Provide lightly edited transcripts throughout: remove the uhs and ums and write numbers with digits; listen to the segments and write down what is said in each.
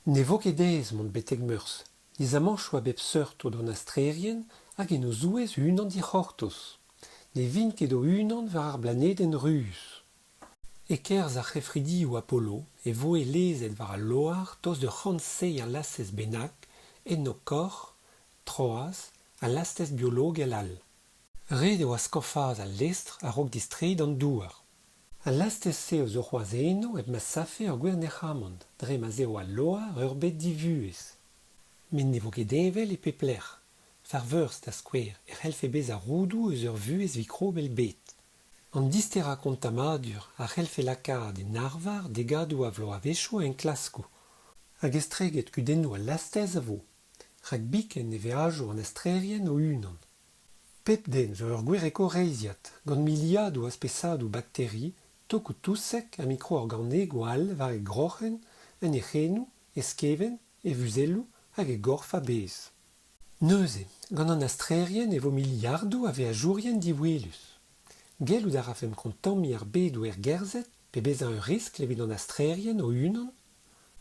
Ne vo ket aes mont betek meurs. Diz amanchoù a bep seurt o d'an astrerien hag en o zouez unan dic'hortoz. Ne vin ket o unan war ar blanedenn ruz. E kerzh ar c'hefridioù Apollo e vo e lezet war al loar tost de c'hanseiñ ar lastez bennak en o kor, Troas, al lastez biologel all. Ret eo a skofaz al lestr a raok distreit an douar. Al lastez-se eus o c'hoaz eno eb ma safe ur gwernec'hamant, dre ma zeo al loar ur bet divuez. Men ne vo ket evel e peplec'h. Farveurs da skouer e c'hellfe bez a roudou eus ur vuez vikrobel bet. An dister a kontamadur a c'hellfe lakad en arvar degadoù a vlo a vechoù en klasko. Hag estreget kudennoù al lastez a vo. Rak biken e veajo an astrerien o unan. Pep den zo ur gwereko reiziat, gant miliadoù aspesadoù bakteri, tokoù tousek a mikroorgannego all war e groc'hen, en ec'hennoù, e skeven, e vuzelloù hag e gorf a bez. Neuze, gant an astrerien e vo miliardoù a veajourien diwelus. Gellout a rafem kontammi ar bedou gerzhet, pe bezañ ur risk evit an astrerien o unan?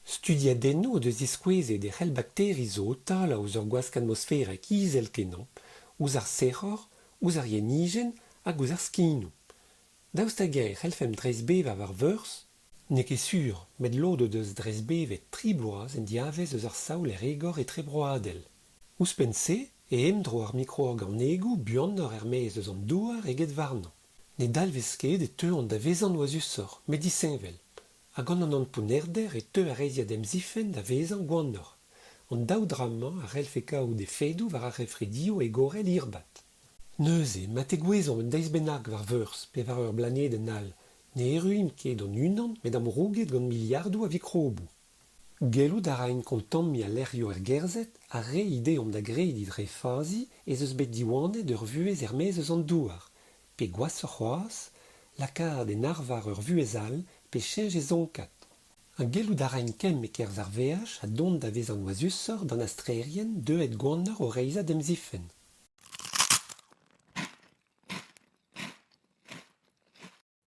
Studiadennoù o deus iskouezet e c'hell bakteri zo o tal ouz ur gwazk atmosferek izel kenan, ouz ar sec'hor, ouz ar ienijen hag ouz ar skinoù. Daoust hag e c'hellfem dreizbevañ war veurs? Ne ket sur, met lod o deus dreizbevet tri bloaz en diavez eus ar saoul er egor e tre broadel. Ouzpenn-se e emdro ar mikroorgannego buannoc'h er maez eus an douar eget warnañ. Ne dalvez ket e teuan da vezan oazusoc'h, met disheñvel. Hag an an ponerder e teu a reiziat emzifen da vezan gwannoc'h. An daou drammañ a c'hellfe kaout e fedoù war ar refridioù e gorel irbat. Neuze, mat e gwezon un deiz bennak war veurs pe war ur blanedenn all. Ne eruim ket an unan met am rouget gant miliardoù a vikrobou. Gellout a raen kontammi a lec'hio gerzhet a re ideom da gredi dre fazi ez eus bet diwandet ur vuez er maez eus an douar. Pe gwaz ur c'hoaz, lakad en arvar ur vuez all pe cheñch e zonkat. Un gellout a raen kem e kerzh ar veaj a dont da vezan oazusoc'h d'an astrerien deuet gwannoc'h o reizat emzifen.